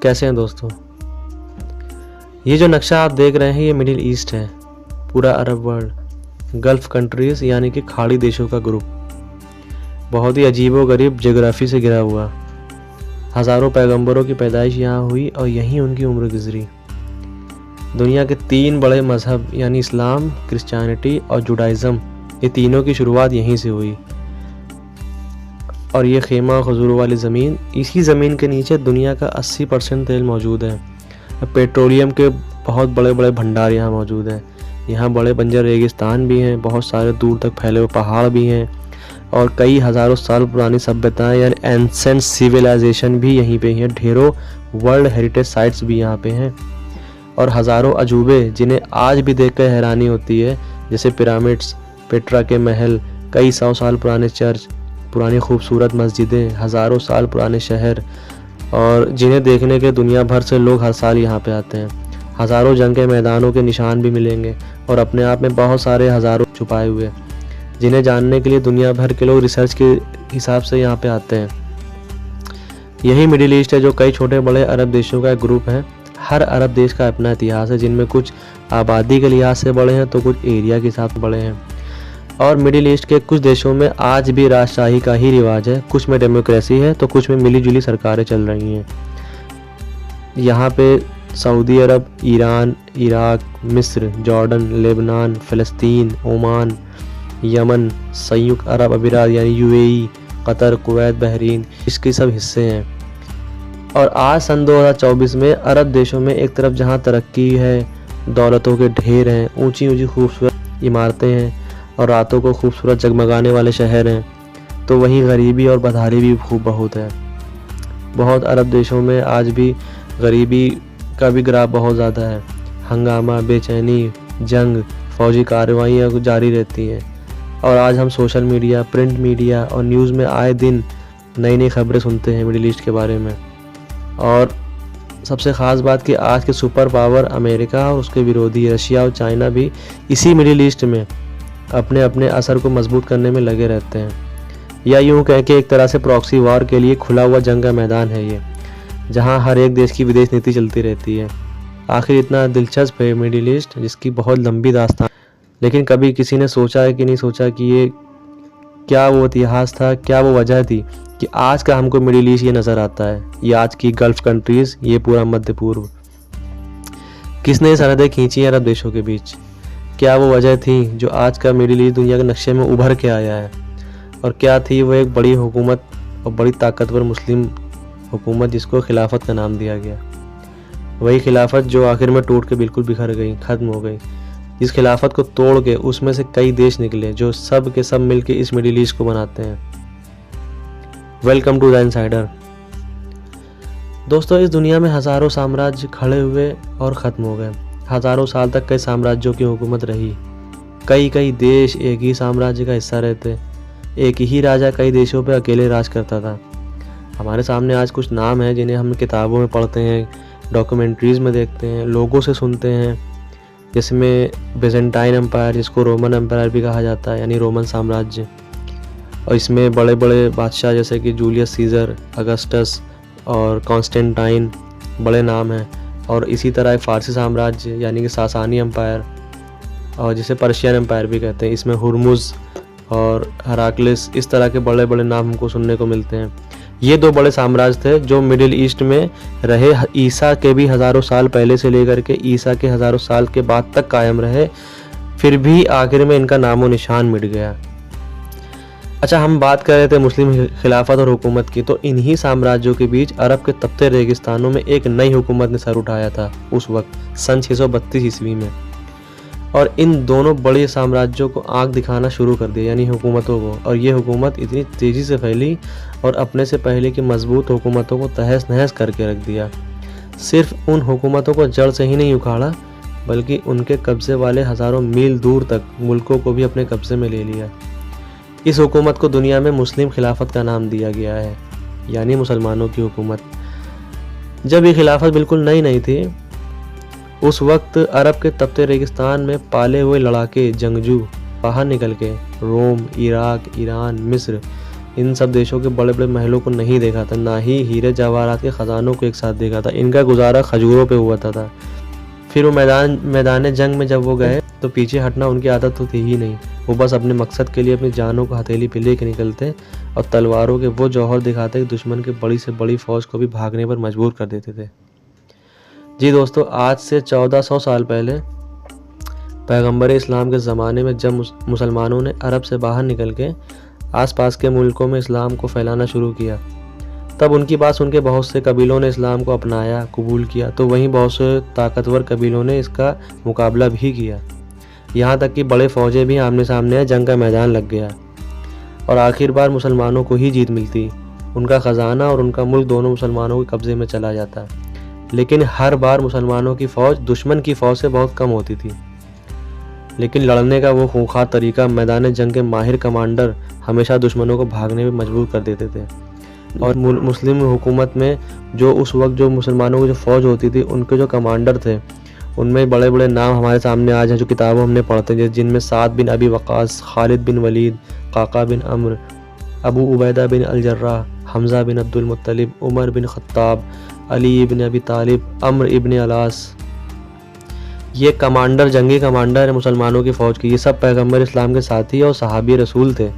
कैसे हैं दोस्तों। ये जो नक्शा आप देख रहे हैं ये मिडिल ईस्ट है, पूरा अरब वर्ल्ड, गल्फ कंट्रीज यानी कि खाड़ी देशों का ग्रुप, बहुत ही अजीबोगरीब ज्योग्राफी से घिरा हुआ। हज़ारों पैगंबरों की पैदाइश यहाँ हुई और यहीं उनकी उम्र गुजरी। दुनिया के 3 बड़े मज़हब यानी इस्लाम, क्रिश्चियनिटी और जुडाइज़म, ये तीनों की शुरुआत यहीं से हुई। और ये खेमा खजूर वाली ज़मीन, इसी ज़मीन के नीचे दुनिया का 80% तेल मौजूद है। पेट्रोलियम के बहुत बड़े बड़े भंडार यहाँ मौजूद हैं। यहाँ बड़े बंजर रेगिस्तान भी हैं, बहुत सारे दूर तक फैले हुए पहाड़ भी हैं और कई हज़ारों साल पुरानी सभ्यताएं यानी एंसेंट सिविलाइजेशन भी यहीं पे हैं। ढेरों वर्ल्ड हेरिटेज साइट्स भी यहाँ पे हैं और हज़ारों अजूबे जिन्हें आज भी देखकर हैरानी होती है, जैसे पिरामिड्स, पेट्रा के महल, कई 100 साल पुराने चर्च, पुरानी खूबसूरत मस्जिदें, हज़ारों साल पुराने शहर, और जिन्हें देखने के दुनिया भर से लोग हर साल यहाँ पे आते हैं। हज़ारों जंग के मैदानों के निशान भी मिलेंगे और अपने आप में बहुत सारे हज़ारों छुपाए हुए, जिन्हें जानने के लिए दुनिया भर के लोग रिसर्च के हिसाब से यहाँ पे आते हैं। यही मिडिल ईस्ट है जो कई छोटे बड़े अरब देशों का एक ग्रुप है। हर अरब देश का अपना इतिहास है, जिनमें कुछ आबादी के लिहाज से बड़े हैं तो कुछ एरिया के हिसाब से बड़े हैं। और मिडिल ईस्ट के कुछ देशों में आज भी राजशाही का ही रिवाज है, कुछ में डेमोक्रेसी है तो कुछ में मिली जुली सरकारें चल रही हैं। यहाँ पे सऊदी अरब, ईरान, इराक, मिस्र, जॉर्डन, लेबनान, फ़लस्तीन, ओमान, यमन, संयुक्त अरब अमीरात यानी यूएई, कतर, कुवैत, बहरीन, इसके सब हिस्से हैं। और आज सन 2024 में अरब देशों में एक तरफ जहाँ तरक्की है, दौलतों के ढेर हैं, ऊंची ऊंची खूबसूरत इमारतें हैं और रातों को खूबसूरत जगमगाने वाले शहर हैं, तो वहीं गरीबी और बदहाली भी खूब बहुत है। बहुत अरब देशों में आज भी गरीबी का भी ग्राफ बहुत ज़्यादा है। हंगामा, बेचैनी, जंग, फौजी कार्रवाइयाँ जारी रहती हैं। और आज हम सोशल मीडिया, प्रिंट मीडिया और न्यूज़ में आए दिन नई नई खबरें सुनते हैं मिडिल ईस्ट के बारे में। और सबसे ख़ास बात कि आज के सुपर पावर अमेरिका और उसके विरोधी रशिया और चाइना भी इसी मिडिल ईस्ट में अपने अपने असर को मजबूत करने में लगे रहते हैं। या यूँ कह के एक तरह से प्रॉक्सी वॉर के लिए खुला हुआ जंग का मैदान है ये, जहाँ हर एक देश की विदेश नीति चलती रहती है। आखिर इतना दिलचस्प है मिडिल ईस्ट, जिसकी बहुत लंबी दास्तान, लेकिन कभी किसी ने सोचा है कि नहीं सोचा कि ये क्या वो इतिहास था, क्या वो वजह थी कि आज का हमको मिडिल ईस्ट ये नज़र आता है, ये आज की गल्फ कंट्रीज़, ये पूरा मध्य पूर्व। किसने ये सरहदें खींची अरब देशों के बीच? क्या वो वजह थी जो आज का मिडिल ईस्ट दुनिया के नक्शे में उभर के आया है? और क्या थी वो एक बड़ी हुकूमत और बड़ी ताकतवर मुस्लिम हुकूमत जिसको खिलाफत का नाम दिया गया? वही खिलाफत जो आखिर में टूट के बिल्कुल बिखर गई, ख़त्म हो गई। इस खिलाफत को तोड़ के उसमें से कई देश निकले जो सब के सब मिलके इस मिडिल ईस्ट को बनाते हैं। Welcome to the insider. दोस्तों, इस दुनिया में हज़ारों साम्राज्य खड़े हुए और ख़त्म हो गए। हज़ारों साल तक कई साम्राज्यों की हुकूमत रही। कई कई देश एक ही साम्राज्य का हिस्सा रहते। एक ही राजा कई देशों पे अकेले राज करता था। हमारे सामने आज कुछ नाम हैं जिन्हें हम किताबों में पढ़ते हैं, डॉक्यूमेंट्रीज़ में देखते हैं, लोगों से सुनते हैं, जिसमें बिजेंटाइन एम्पायर, जिसको रोमन एम्पायर भी कहा जाता है यानी रोमन साम्राज्य। और इसमें बड़े बड़े बादशाह जैसे कि जूलियस सीज़र, अगस्टस और कॉन्स्टेंटाइन बड़े नाम हैं। और इसी तरह एक फ़ारसी साम्राज्य यानी कि सासानी एम्पायर, और जिसे पर्शियन एम्पायर भी कहते हैं, इसमें हुर्मुज़ और हराक्लिस, इस तरह के बड़े बड़े नाम हमको सुनने को मिलते हैं। ये 2 बड़े साम्राज्य थे जो मिडिल ईस्ट में रहे, ईसा के भी हज़ारों साल पहले से लेकर के ईसा के हज़ारों साल के बाद तक कायम रहे, फिर भी आखिर में इनका नामो निशान मिट गया। अच्छा, हम बात कर रहे थे मुस्लिम खिलाफत और हुकूमत की, तो इन्हीं साम्राज्यों के बीच अरब के तपते रेगिस्तानों में एक नई हुकूमत ने सर उठाया था उस वक्त सन 632 ईस्वी में। और इन दोनों बड़े साम्राज्यों को आंख दिखाना शुरू कर दिया, यानी हुकूमतों को। और ये हुकूमत इतनी तेज़ी से फैली और अपने से पहले की मजबूत हुकूमतों को तहस नहस करके रख दिया। सिर्फ उन हुकूमतों को जड़ से ही नहीं उखाड़ा, बल्कि उनके कब्ज़े वाले हज़ारों मील दूर तक मुल्कों को भी अपने कब्ज़े में ले लिया। इस हुकूमत को दुनिया में मुस्लिम खिलाफत का नाम दिया गया है, यानी मुसलमानों की हुकूमत। जब ये खिलाफत बिल्कुल नई नहीं थी, उस वक्त अरब के तपते रेगिस्तान में पाले हुए लड़ाके जंगजू बाहर निकल के रोम, इराक, ईरान, मिस्र इन सब देशों के बड़े बड़े महलों को नहीं देखा था, ना ही हीरे जवाहरात के ख़जानों को एक साथ देखा था। इनका गुजारा खजूरों पे हुआ था। फिर वो मैदान जंग में जब वो गए तो पीछे हटना उनकी आदत तो थी ही नहीं। वो बस अपने मकसद के लिए अपनी जानों को हथेली पे लेके निकलते और तलवारों के वो जौहर दिखाते कि दुश्मन की बड़ी से बड़ी फ़ौज को भी भागने पर मजबूर कर देते थे। जी दोस्तों, आज से 1400 साल पहले पैगंबर इस्लाम के ज़माने में जब मुसलमानों ने अरब से बाहर निकल के आसपास के मुल्कों में इस्लाम को फैलाना शुरू किया, तब उनकी बात सुन के बहुत से कबीलों ने इस्लाम को अपनाया, कबूल किया, तो वहीं बहुत से ताकतवर कबीलों ने इसका मुकाबला भी किया। यहाँ तक कि बड़े फ़ौजें भी आमने सामने आए, जंग का मैदान लग गया और आखिरकार मुसलमानों को ही जीत मिलती। उनका ख़जाना और उनका मुल्क दोनों मुसलमानों के कब्ज़े में चला जाता। लेकिन हर बार मुसलमानों की फ़ौज दुश्मन की फ़ौज से बहुत कम होती थी। लेकिन लड़ने का वो खूंखार तरीका, मैदान जंग के माहिर कमांडर हमेशा दुश्मनों को भागने में मजबूर कर देते थे। और मुस्लिम हुकूमत में जो उस वक्त जो मुसलमानों की जो फ़ौज होती थी, उनके जो कमांडर थे, उनमें बड़े बड़े नाम हमारे सामने आज हैं जो किताबों हमने पढ़ते हैं, जिनमें साद बिन अबी वक़ास, खालिद बिन वलीद, काका बिन अम्र, अबू उबैदा बिन अल-जर्राह, हमज़ा बिन अब्दुल मुत्तलिब, उमर बिन ख़त्ताब, अली इब्न अबी तालिब, अम्र इब्न अलास। ये कमांडर जंगी कमांडर है मुसलमानों की फ़ौज की। ये सब पैगंबर इस्लाम के साथी और सहाबी रसूल थे,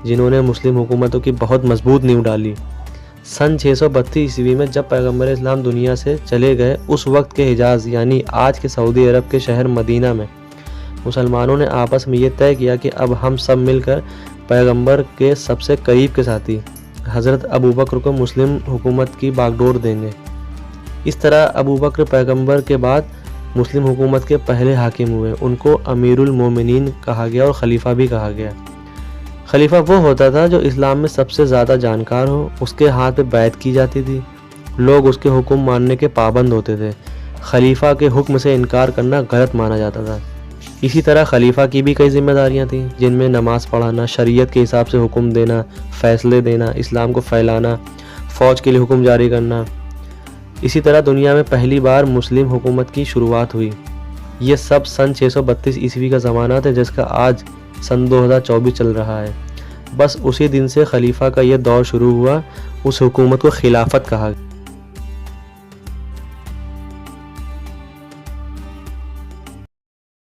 जिन्होंने मुस्लिम हुकूमतों की बहुत मजबूत नींव डाली। सन 632 ईस्वी में जब पैगंबर इस्लाम दुनिया से चले गए, उस वक्त के हिजाज़ यानी आज के सऊदी अरब के शहर मदीना में मुसलमानों ने आपस में ये तय किया कि अब हम सब मिलकर पैगंबर के सबसे करीब के साथी हज़रत अबू बकर को मुस्लिम हुकूमत की बागडोर देंगे। इस तरह अबू बकर पैगंबर के बाद मुस्लिम हुकूमत के पहले हाकिम हुए। उनको अमीरुल मोमिनीन कहा गया और ख़लीफ़ा भी कहा गया। खलीफा वो होता था जो इस्लाम में सबसे ज़्यादा जानकार हो, उसके हाथ पे बैत की जाती थी, लोग उसके हुक्म मानने के पाबंद होते थे। खलीफा के हुक्म से इनकार करना गलत माना जाता था। इसी तरह खलीफा की भी कई जिम्मेदारियां थीं, जिनमें नमाज पढ़ाना, शरीयत के हिसाब से हुक्म देना, फ़ैसले देना, इस्लाम को फैलाना, फ़ौज के लिए हुक्म जारी करना। इसी तरह दुनिया में पहली बार मुस्लिम हुकूमत की शुरुआत हुई। ये सब सन 632 ईस्वी का ज़माना था, जिसका आज सन 2024 चल रहा है। बस उसी दिन से खलीफा का यह दौर शुरू हुआ। उस हुकूमत को खिलाफत कहा।